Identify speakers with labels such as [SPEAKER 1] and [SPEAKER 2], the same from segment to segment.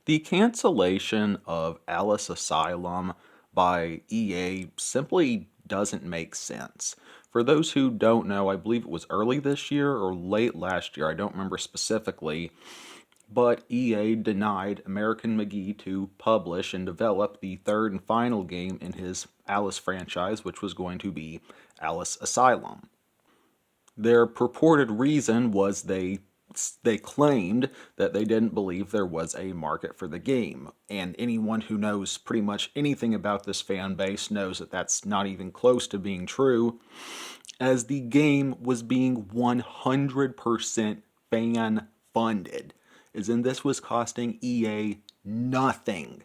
[SPEAKER 1] The cancellation of Alice Asylum by EA simply doesn't make sense. For those who don't know, I believe it was early this year or late last year, I don't remember specifically, but EA denied American McGee to publish and develop the third and final game in his Alice franchise, which was going to be Alice Asylum. Their purported reason was they claimed that they didn't believe there was a market for the game. And anyone who knows pretty much anything about this fan base knows that that's not even close to being true, as the game was being 100% fan funded. As in, this was costing EA nothing.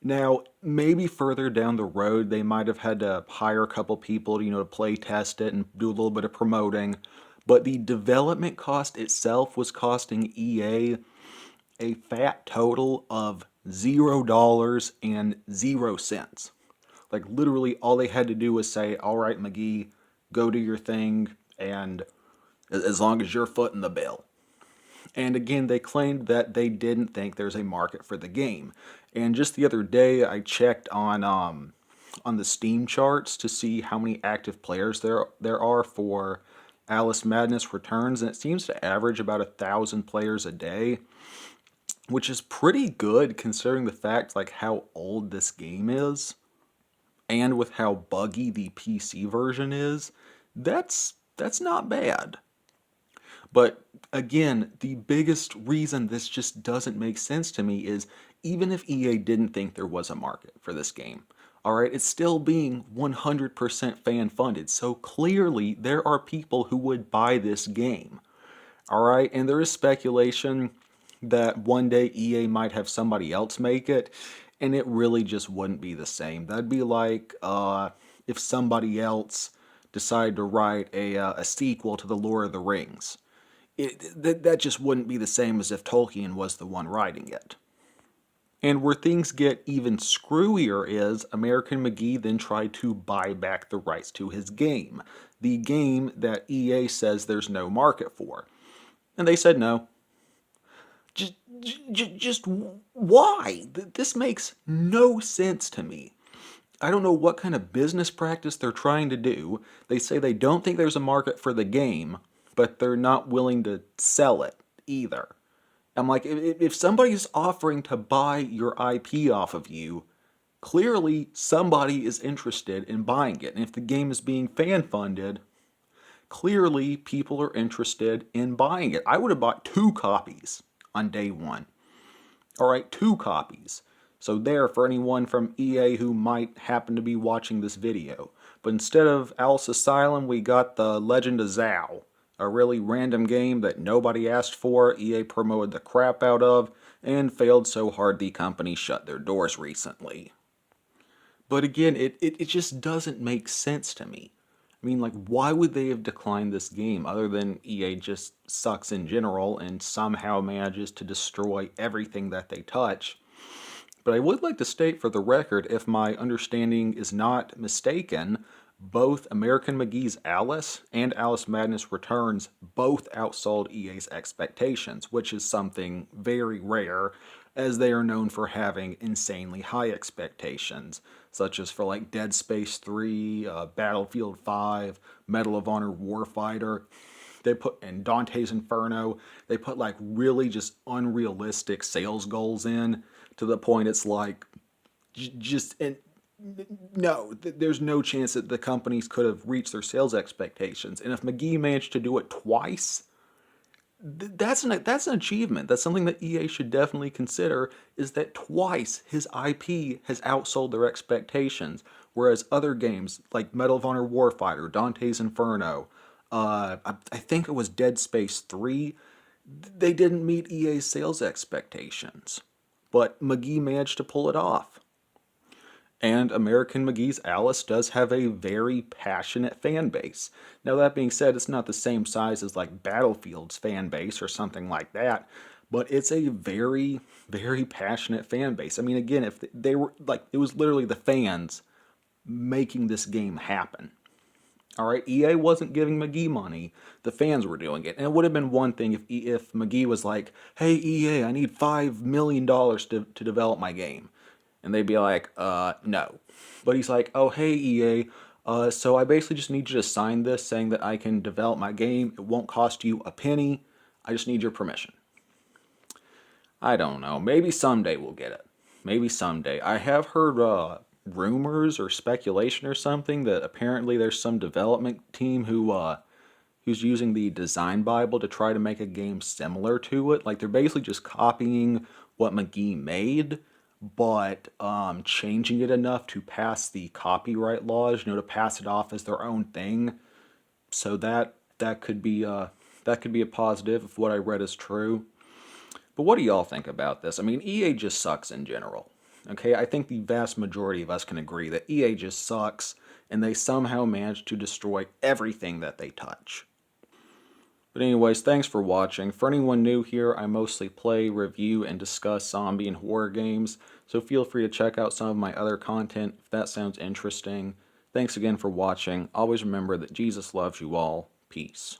[SPEAKER 1] Now, maybe further down the road, they might have had to hire a couple people, to play test it and do a little bit of promoting. But the development cost itself was costing EA a fat total of $0 and 0 cents. Like, literally, all they had to do was say, all right, McGee, go do your thing, and as long as you're footing the bill. And again, they claimed that they didn't think there's a market for the game. And just the other day, I checked on the Steam charts to see how many active players there are for Alice Madness Returns, and it seems to average about 1,000 players a day, which is pretty good considering the fact like how old this game is, and with how buggy the PC version is. That's not bad. But again, the biggest reason this just doesn't make sense to me is even if EA didn't think there was a market for this game, all right, it's still being 100% fan funded. So clearly there are people who would buy this game. All right, and there is speculation that one day EA might have somebody else make it, and it really just wouldn't be the same. That'd be like if somebody else decided to write a sequel to The Lord of the Rings. That just wouldn't be the same as if Tolkien was the one writing it. And where things get even screwier is American McGee then tried to buy back the rights to his game, the game that EA says there's no market for. And they said no. Just why? This makes no sense to me. I don't know what kind of business practice they're trying to do. They say they don't think there's a market for the game, but they're not willing to sell it either. I'm like, if somebody's offering to buy your IP off of you, clearly somebody is interested in buying it. And if the game is being fan funded, clearly people are interested in buying it. I would have bought 2 copies on day one. All right, 2 copies. So there for anyone from EA who might happen to be watching this video. But instead of Alice Asylum, we got The Legend of Zao, a really random game that nobody asked for, EA promoted the crap out of, and failed so hard the company shut their doors recently. But again, it just doesn't make sense to me. I mean, like, why would they have declined this game other than EA just sucks in general and somehow manages to destroy everything that they touch? But I would like to state for the record, if my understanding is not mistaken, both American McGee's Alice and Alice Madness Returns both outsold EA's expectations, which is something very rare, as they are known for having insanely high expectations, such as for like Dead Space 3, Battlefield 5, Medal of Honor Warfighter. They put in Dante's Inferno, they put like really just unrealistic sales goals in to the point it's like just and no, there's no chance that the companies could have reached their sales expectations. And if McGee managed to do it twice, that's an achievement. That's something that EA should definitely consider. Is that twice his IP has outsold their expectations, whereas other games like Medal of Honor Warfighter, Dante's Inferno, I think it was Dead Space 3, they didn't meet EA's sales expectations. But McGee managed to pull it off. And American McGee's Alice does have a very passionate fan base. Now, that being said, it's not the same size as like Battlefield's fan base or something like that, but it's a very, very passionate fan base. I mean, again, if they were like, it was literally the fans making this game happen. All right, EA wasn't giving McGee money. The fans were doing it. And it would have been one thing if McGee was like, hey, EA, I need $5 million to develop my game. And they'd be like, no. But he's like, oh, hey, EA, so I basically just need you to sign this saying that I can develop my game. It won't cost you a penny. I just need your permission. I don't know. Maybe someday we'll get it. Maybe someday. I have heard rumors or speculation or something that apparently there's some development team who's using the design Bible to try to make a game similar to it. Like they're basically just copying what McGee made, but changing it enough to pass the copyright laws. To pass it off as their own thing. So that could be a positive if what I read is true. But what do y'all think about this? I mean, EA just sucks in general. Okay, I think the vast majority of us can agree that EA just sucks and they somehow manage to destroy everything that they touch. But anyways, thanks for watching. For anyone new here, I mostly play, review, and discuss zombie and horror games, so feel free to check out some of my other content if that sounds interesting. Thanks again for watching. Always remember that Jesus loves you all. Peace.